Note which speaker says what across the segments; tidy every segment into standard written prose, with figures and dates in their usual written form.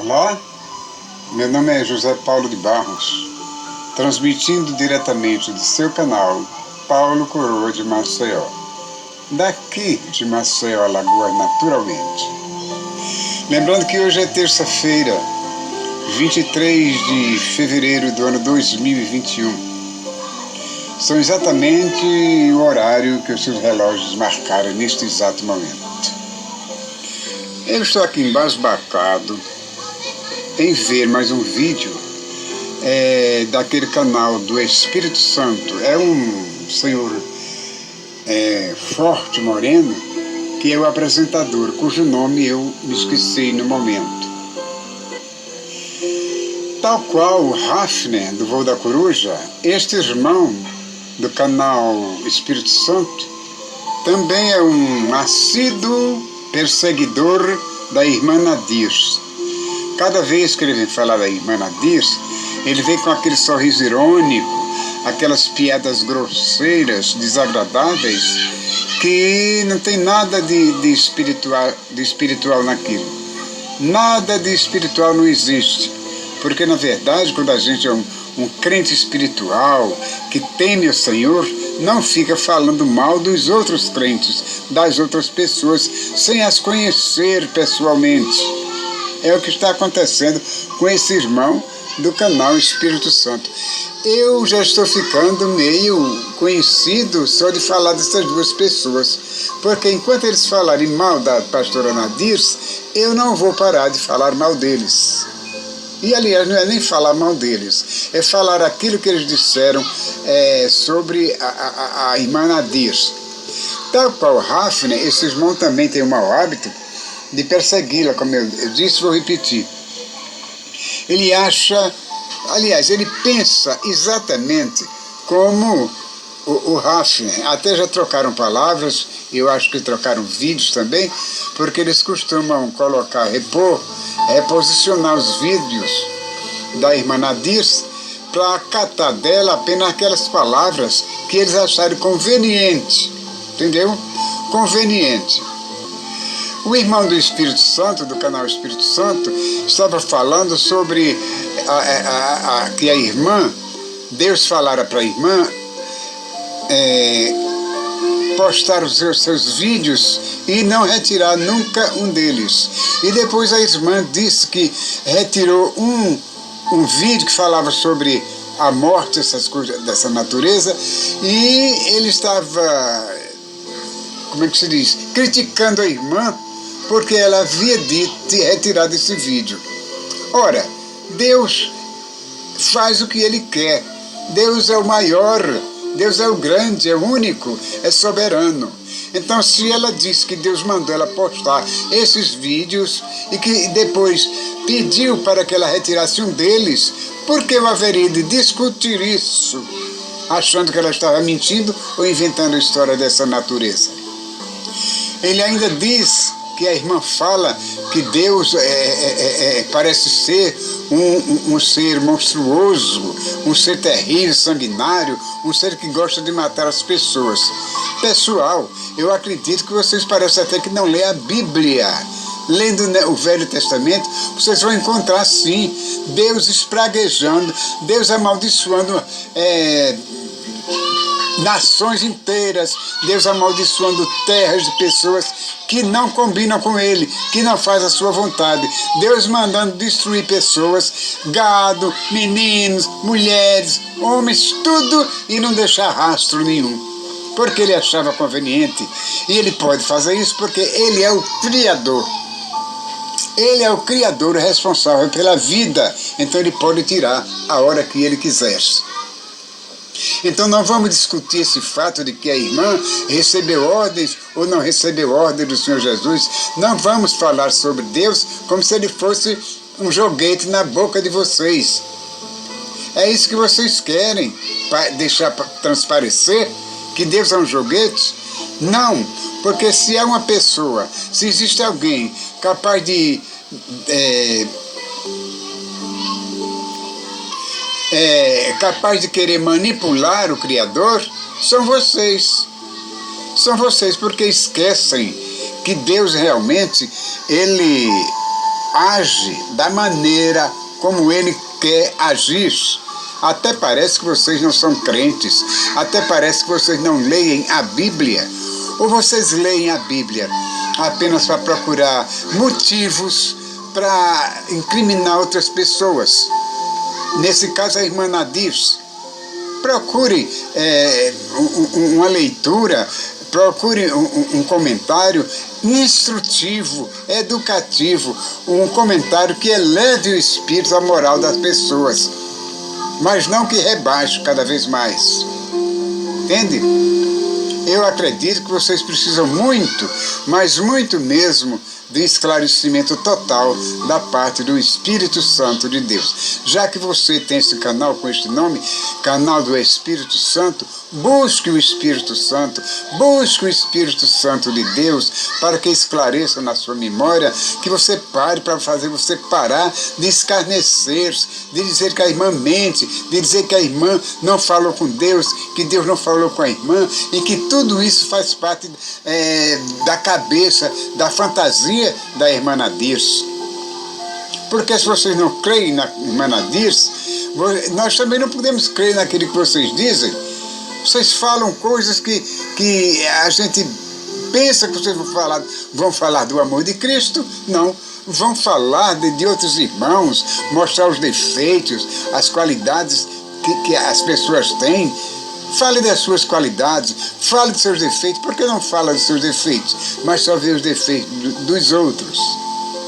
Speaker 1: Olá, meu nome é José Paulo de Barros, transmitindo diretamente do seu canal Paulo Coroa de Maceió, daqui de Maceió, Alagoas, naturalmente. Lembrando que hoje é terça-feira, 23 de fevereiro do ano 2021. São exatamente o horário que os seus relógios marcaram neste exato momento. Eu estou aqui embasbacado em ver mais um vídeo daquele canal do Espírito Santo. É um senhor forte, moreno, que é o apresentador, cujo nome eu me esqueci no momento. Tal qual o Hafner, do Voo da Coruja, este irmão do canal Espírito Santo também é um assíduo perseguidor da irmã Nadir. Cada vez que ele vem falar da irmã Nadir, ele vem com aquele sorriso irônico, aquelas piadas grosseiras, desagradáveis, que não tem nada de espiritual naquilo. Nada de espiritual não existe. Porque, na verdade, quando a gente é um crente espiritual, que teme o Senhor, não fica falando mal dos outros crentes, das outras pessoas, sem as conhecer pessoalmente. É o que está acontecendo com esse irmão do canal Espírito Santo. Eu já estou ficando meio conhecido só de falar dessas duas pessoas, porque enquanto eles falarem mal da pastora Nadir, eu não vou parar de falar mal deles. E, aliás, não é nem falar mal deles, é falar aquilo que eles disseram sobre a irmã Nadir. Tal qual Hafner, esse irmão também tem o mau hábito de persegui-la, como eu disse, vou repetir. Ele acha, aliás, ele pensa exatamente como o Hafner. Até já trocaram palavras, eu acho que trocaram vídeos também, porque eles costumam reposicionar os vídeos da irmã Nadir para catar dela apenas aquelas palavras que eles acharem conveniente, entendeu? Conveniente. O irmão do Espírito Santo, do canal Espírito Santo, estava falando sobre que a irmã, Deus falara para a irmã postar os seus vídeos e não retirar nunca um deles. E depois a irmã disse que retirou um vídeo que falava sobre a morte, essas coisas dessa natureza, e ele estava, como é que se diz, criticando a irmã porque ela havia dito retirar desse vídeo. Ora, Deus faz o que Ele quer. Deus é o maior, Deus é o grande, é o único, é soberano. Então, se ela disse que Deus mandou ela postar esses vídeos e que depois pediu para que ela retirasse um deles, por que eu haveria de discutir isso, achando que ela estava mentindo ou inventando a história dessa natureza? Ele ainda diz que a irmã fala que Deus parece ser um ser monstruoso, um ser terrível, sanguinário, um ser que gosta de matar as pessoas. Pessoal, eu acredito que vocês parecem até que não lê a Bíblia. Lendo o Velho Testamento, vocês vão encontrar, sim, Deus espraguejando, Deus amaldiçoando nações inteiras, Deus amaldiçoando terras de pessoas que não combinam com Ele, que não faz a sua vontade. Deus mandando destruir pessoas, gado, meninos, mulheres, homens, tudo, e não deixar rastro nenhum. Porque Ele achava conveniente. E Ele pode fazer isso porque Ele é o Criador. Ele é o Criador responsável pela vida. Então Ele pode tirar a hora que Ele quiser. Então não vamos discutir esse fato de que a irmã recebeu ordens ou não recebeu ordens do Senhor Jesus. Não vamos falar sobre Deus como se Ele fosse um joguete na boca de vocês. É isso que vocês querem, deixar transparecer que Deus é um joguete? Não, porque se é uma pessoa, se existe alguém capaz de capaz de querer manipular o Criador, são vocês. São vocês, porque esquecem que Deus realmente, Ele age da maneira como ele quer agir. Até parece que vocês não são crentes, até parece que vocês não leem a Bíblia, ou vocês leem a Bíblia apenas para procurar motivos para incriminar outras pessoas. Nesse caso, a irmã Nadir, procure uma leitura, procure um comentário instrutivo, educativo, um comentário que eleve o espírito, a moral das pessoas, mas não que rebaixe cada vez mais. Entende? Eu acredito que vocês precisam muito, mas muito mesmo, de esclarecimento total da parte do Espírito Santo de Deus. Já que você tem esse canal com este nome, Canal do Espírito Santo, busque o Espírito Santo, busque o Espírito Santo de Deus para que esclareça na sua memória, que você pare, para fazer você parar de escarnecer, de dizer que a irmã mente, de dizer que a irmã não falou com Deus, que Deus não falou com a irmã, e que tudo isso faz parte da cabeça, da fantasia da irmã Nadir. Porque se vocês não creem na irmã Nadir, nós também não podemos crer naquilo que vocês dizem. Vocês falam coisas que a gente pensa que vocês vão falar do amor de Cristo. Não, vão falar de outros irmãos, mostrar os defeitos, as qualidades que as pessoas têm. Fale das suas qualidades, fale dos seus defeitos. Por que não fala dos seus defeitos, mas só vê os defeitos dos outros?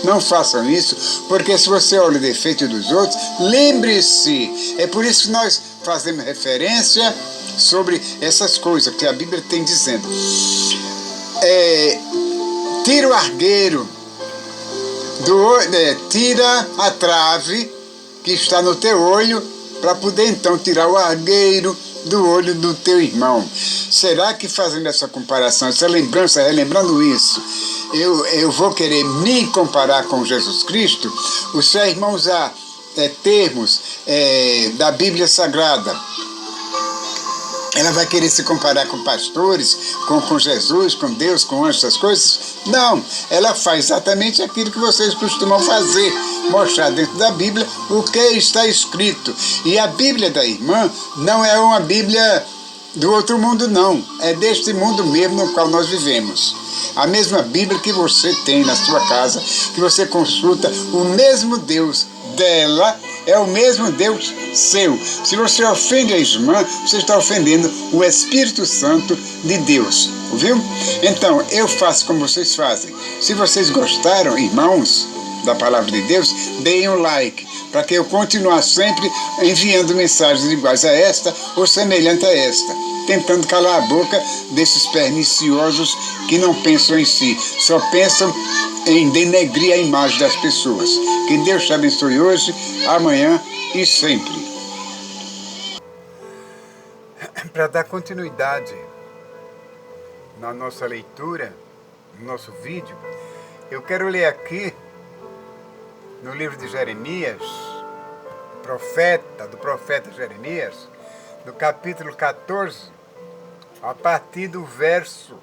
Speaker 1: Não façam isso, porque se você olha o defeito dos outros, lembre-se, é por isso que nós fazemos referência sobre essas coisas que a Bíblia tem dizendo. Tira o argueiro, tira a trave que está no teu olho, para poder então tirar o argueiro do olho do teu irmão. Será que fazendo essa comparação, essa lembrança, relembrando isso, eu vou querer me comparar com Jesus Cristo? O seu irmão usar termos da Bíblia Sagrada, ela vai querer se comparar com pastores, com Jesus, com Deus, com anjos, essas coisas? Não, ela faz exatamente aquilo que vocês costumam fazer, mostrar dentro da Bíblia o que está escrito. E a Bíblia da irmã não é uma Bíblia do outro mundo, não. É deste mundo mesmo no qual nós vivemos. A mesma Bíblia que você tem na sua casa, que você consulta, o mesmo Deus dela é o mesmo Deus seu. Se você ofende a irmã, você está ofendendo o Espírito Santo de Deus. Ouviu? Então, eu faço como vocês fazem. Se vocês gostaram, irmãos, da palavra de Deus, deem um like, para que eu continue sempre enviando mensagens iguais a esta ou semelhante a esta, tentando calar a boca desses perniciosos que não pensam em si, só pensam em denegrir a imagem das pessoas. Que Deus te abençoe hoje, amanhã e sempre. Para dar continuidade na nossa leitura, no nosso vídeo, eu quero ler aqui no livro de Jeremias, do profeta Jeremias, no capítulo 14, a partir do verso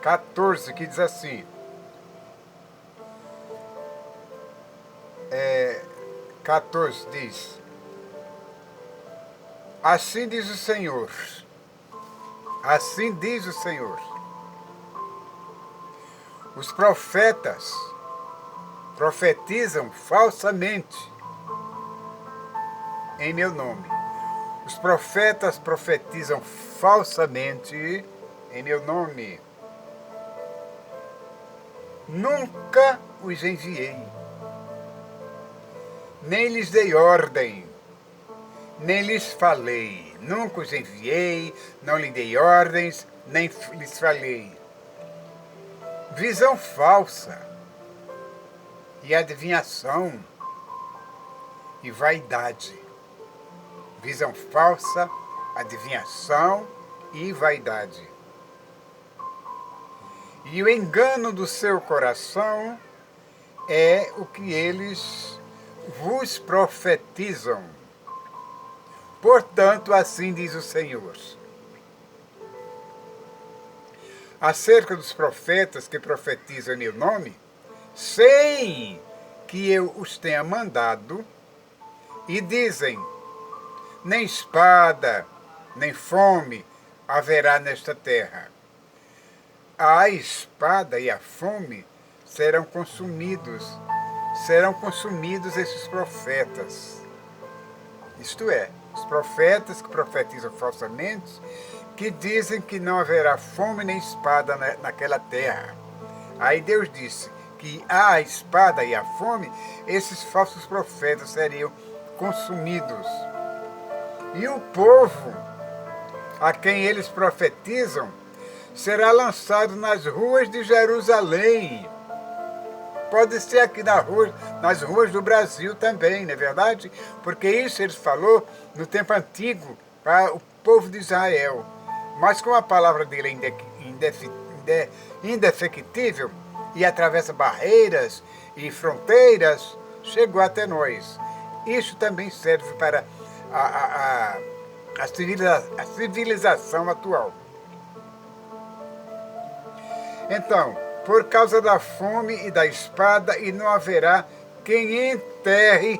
Speaker 1: 14, que diz assim: 14 diz: assim diz o Senhor, os profetas profetizam falsamente em meu nome. Os profetas profetizam falsamente em meu nome. Nunca os enviei, nem lhes dei ordem, nem lhes falei. Nunca os enviei, não lhes dei ordens, nem lhes falei. Visão falsa e adivinhação e vaidade. Visão falsa, adivinhação e vaidade. E o engano do seu coração é o que eles vos profetizam. Portanto, assim diz o Senhor: acerca dos profetas que profetizam em meu nome, sem que eu os tenha mandado, e dizem, nem espada, nem fome haverá nesta terra. A espada e a fome serão consumidos esses profetas. Isto é, os profetas que profetizam falsamente, que dizem que não haverá fome nem espada naquela terra. Aí Deus disse que a espada e a fome, esses falsos profetas seriam consumidos. E o povo a quem eles profetizam será lançado nas ruas de Jerusalém. Pode ser aqui nas ruas do Brasil também, não é verdade? Porque isso ele falou no tempo antigo para o povo de Israel. Mas como a palavra dele é indefectível e atravessa barreiras e fronteiras, chegou até nós. Isso também serve para a civilização atual. Então, por causa da fome e da espada, e não haverá quem enterre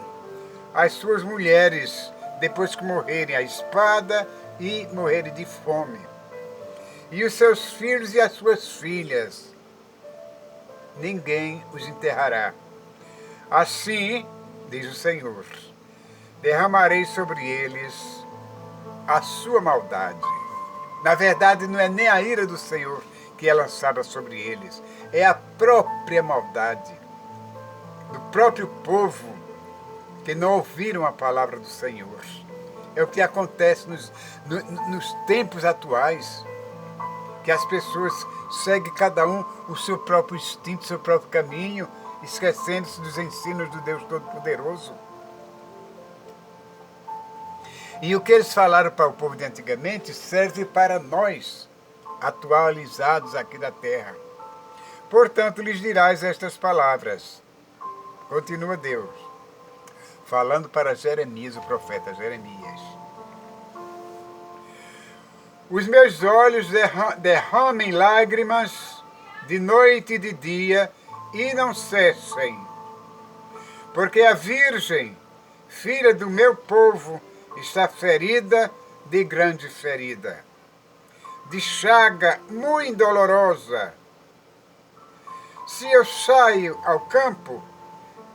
Speaker 1: as suas mulheres depois que morrerem a espada e morrerem de fome. E os seus filhos e as suas filhas, ninguém os enterrará. Assim, diz o Senhor, derramarei sobre eles a sua maldade. Na verdade, não é nem a ira do Senhor que é lançada sobre eles, é a própria maldade do próprio povo que não ouviram a palavra do Senhor. É o que acontece nos tempos atuais, que as pessoas seguem cada um o seu próprio instinto, o seu próprio caminho, esquecendo-se dos ensinos do Deus Todo-Poderoso. E o que eles falaram para o povo de antigamente serve para nós, atualizados aqui da terra. Portanto, lhes dirás estas palavras. Continua Deus, falando para Jeremias, o profeta Jeremias. Os meus olhos derramem lágrimas de noite e de dia e não cessem, porque a Virgem, filha do meu povo, está ferida de grande ferida, de chaga muito dolorosa. Se eu saio ao campo,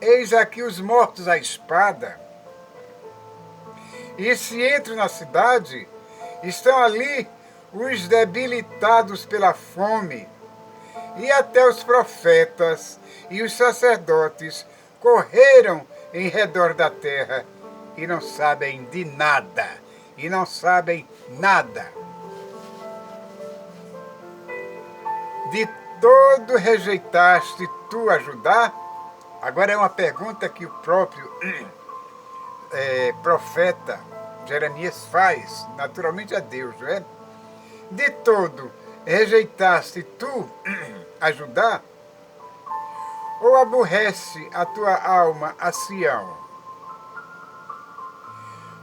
Speaker 1: eis aqui os mortos à espada. E se entro na cidade, estão ali os debilitados pela fome. E até os profetas e os sacerdotes correram em redor da terra e não sabem de nada. E não sabem nada. De todo rejeitaste tu a Judá? Agora é uma pergunta que o próprio profeta Jeremias faz, naturalmente a Deus, não é? De todo rejeitaste tu a Judá? Ou aborrece a tua alma a Sião?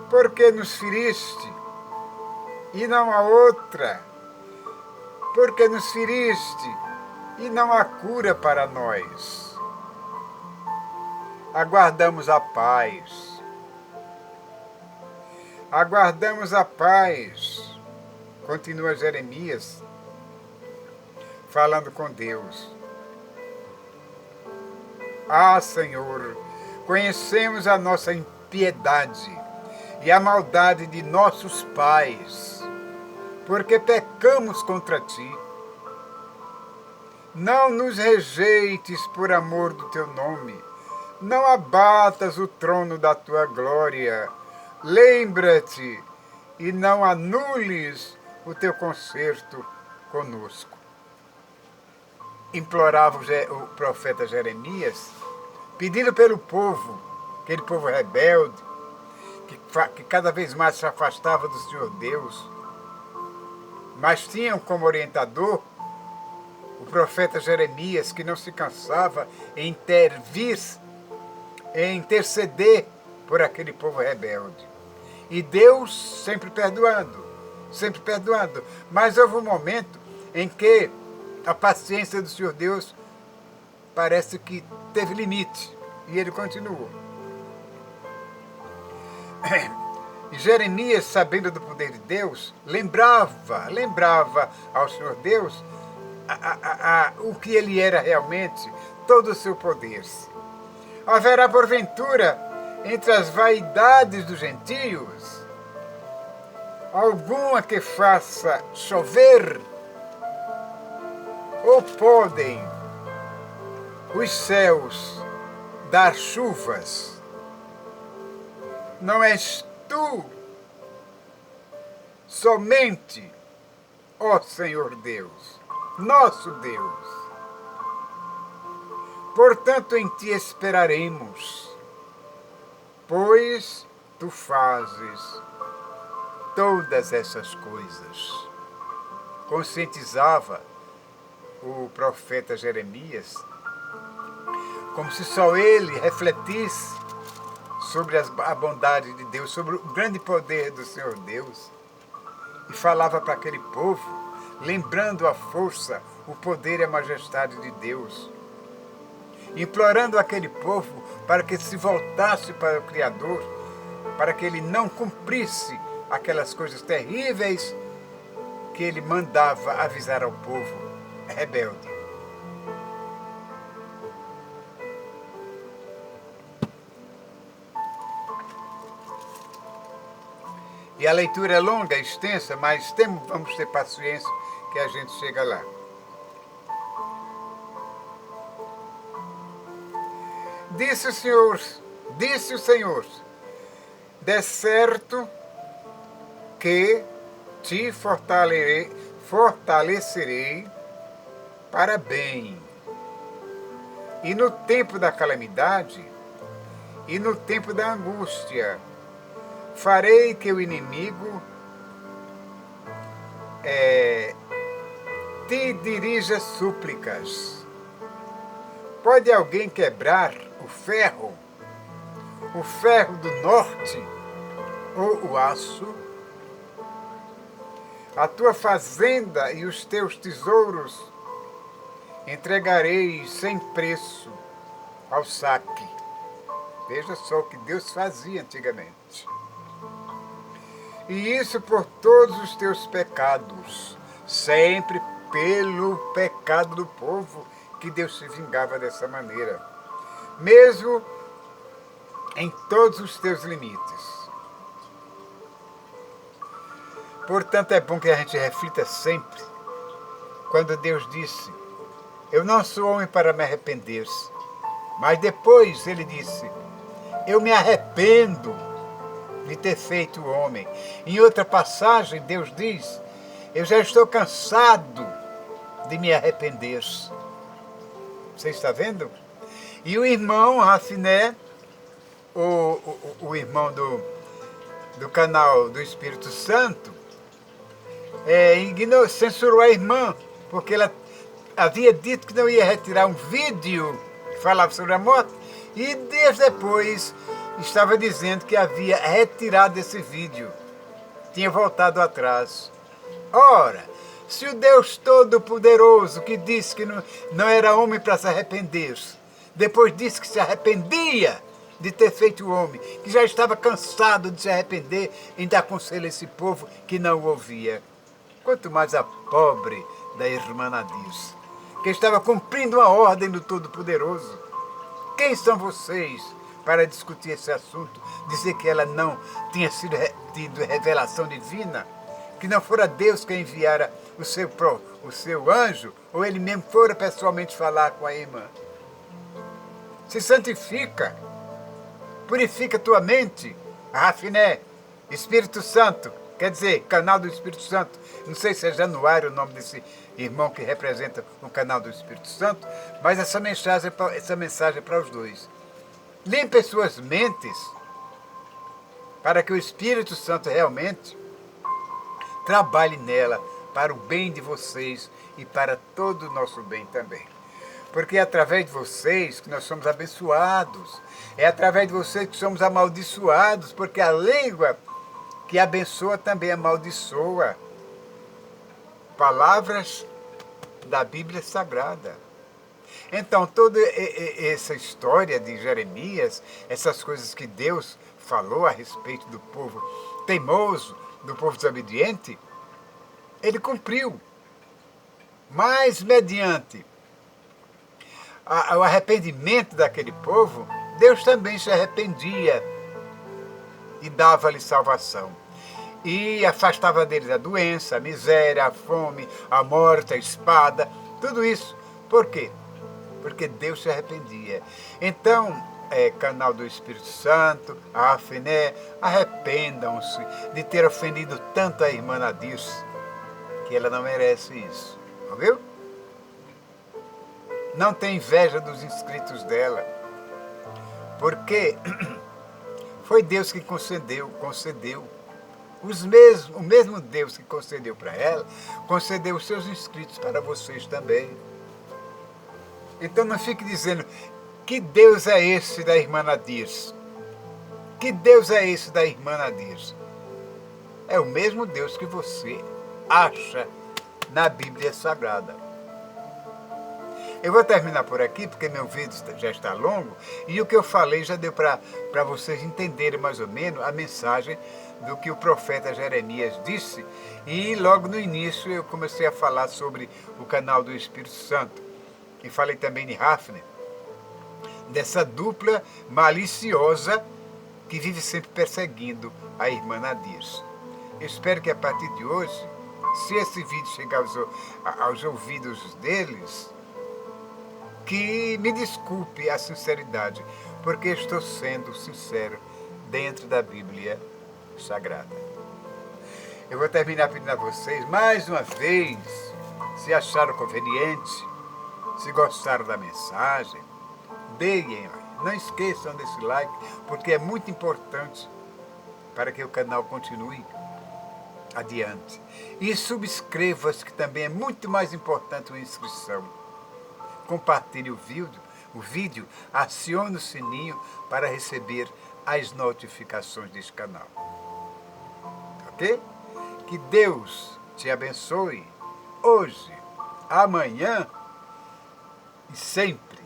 Speaker 1: Porque nos feriste e não há outra? Porque nos feriste e não há cura para nós. Aguardamos a paz. Aguardamos a paz. Continua Jeremias falando com Deus. Ah, Senhor, conhecemos a nossa impiedade e a maldade de nossos pais, porque pecamos contra ti. Não nos rejeites por amor do teu nome, não abatas o trono da tua glória. Lembra-te e não anules o teu concerto conosco. Implorava o profeta Jeremias, pedindo pelo povo, aquele povo rebelde, que cada vez mais se afastava do Senhor Deus, mas tinham como orientador o profeta Jeremias, que não se cansava em interceder por aquele povo rebelde. E Deus sempre perdoando, mas houve um momento em que a paciência do Senhor Deus parece que teve limite, e ele continuou. E Jeremias, sabendo do poder de Deus, lembrava ao Senhor Deus o que ele era realmente, todo o seu poder. Haverá, porventura, entre as vaidades dos gentios, alguma que faça chover? Ou podem os céus dar chuvas? Não és tu somente, ó Senhor Deus, nosso Deus. Portanto, em ti esperaremos, pois tu fazes todas essas coisas. Conscientizava o profeta Jeremias, como se só ele refletisse sobre a bondade de Deus, sobre o grande poder do Senhor Deus, e falava para aquele povo, lembrando a força, o poder e a majestade de Deus, implorando aquele povo para que se voltasse para o Criador, para que ele não cumprisse aquelas coisas terríveis que ele mandava avisar ao povo rebelde. E a leitura é longa, extensa, mas vamos ter paciência que a gente chega lá. Disse o Senhor, de certo que te fortalecerei para bem. E no tempo da calamidade, e no tempo da angústia, farei que o inimigo te dirija súplicas. Pode alguém quebrar o ferro do norte, ou o aço? A tua fazenda e os teus tesouros entregarei sem preço ao saque. Veja só o que Deus fazia antigamente. E isso por todos os teus pecados, sempre pelo pecado do povo, que Deus se vingava dessa maneira, mesmo em todos os teus limites. Portanto, é bom que a gente reflita sempre, quando Deus disse, eu não sou homem para me arrepender, mas depois ele disse, eu me arrependo de ter feito o homem. Em outra passagem, Deus diz, eu já estou cansado de me arrepender. Você está vendo? E o irmão Rafiné, o irmão do canal do Espírito Santo, censurou a irmã, porque ela havia dito que não ia retirar um vídeo que falava sobre a morte, e dias depois estava dizendo que havia retirado esse vídeo, tinha voltado atrás. Ora, se o Deus Todo-Poderoso, que disse que não era homem para se arrepender, depois disse que se arrependia de ter feito o homem, que já estava cansado de se arrepender, ainda aconselha esse povo que não o ouvia. Quanto mais a pobre da irmã Nadir, que estava cumprindo uma ordem do Todo-Poderoso. Quem são vocês para discutir esse assunto, dizer que ela não tinha tido revelação divina, que não fora Deus que enviara o seu anjo, ou ele mesmo fora pessoalmente falar com a irmã? Se santifica, purifica tua mente, Rafiné, Espírito Santo, quer dizer, canal do Espírito Santo. Não sei se é Januário o nome desse irmão que representa o canal do Espírito Santo, mas essa mensagem é para os dois. Limpe suas mentes para que o Espírito Santo realmente trabalhe nela para o bem de vocês e para todo o nosso bem também. Porque é através de vocês que nós somos abençoados. É através de vocês que somos amaldiçoados, porque a língua que abençoa também amaldiçoa. Palavras da Bíblia Sagrada. Então, toda essa história de Jeremias, essas coisas que Deus falou a respeito do povo teimoso, do povo desobediente, ele cumpriu. Mas, mediante o arrependimento daquele povo, Deus também se arrependia e dava-lhe salvação. E afastava deles a doença, a miséria, a fome, a morte, a espada, tudo isso. Por quê? Porque Deus se arrependia. Então, canal do Espírito Santo, a Afené, arrependam-se de ter ofendido tanto a irmã Nadirce, que ela não merece isso. Ouviu? Não tem inveja dos inscritos dela, porque foi Deus que concedeu. O mesmo Deus que concedeu para ela, concedeu os seus inscritos para vocês também. Então não fique dizendo, que Deus é esse da irmã Nadirce? Que Deus é esse da irmã Nadirce? É o mesmo Deus que você acha na Bíblia Sagrada. Eu vou terminar por aqui, porque meu vídeo já está longo, e o que eu falei já deu para vocês entenderem mais ou menos a mensagem do que o profeta Jeremias disse. E logo no início eu comecei a falar sobre o canal do Espírito Santo. E falei também de Hafner, dessa dupla maliciosa que vive sempre perseguindo a irmã Nadirce. Eu espero que a partir de hoje, se esse vídeo chegar aos ouvidos deles, que me desculpe a sinceridade, porque estou sendo sincero dentro da Bíblia Sagrada. Eu vou terminar pedindo a vocês, mais uma vez, se acharam conveniente, se gostaram da mensagem, deem, não esqueçam desse like, porque é muito importante para que o canal continue adiante. E subscreva-se, que também é muito mais importante a inscrição. Compartilhe o vídeo, acione o sininho para receber as notificações deste canal. Ok? Que Deus te abençoe hoje, amanhã e sempre.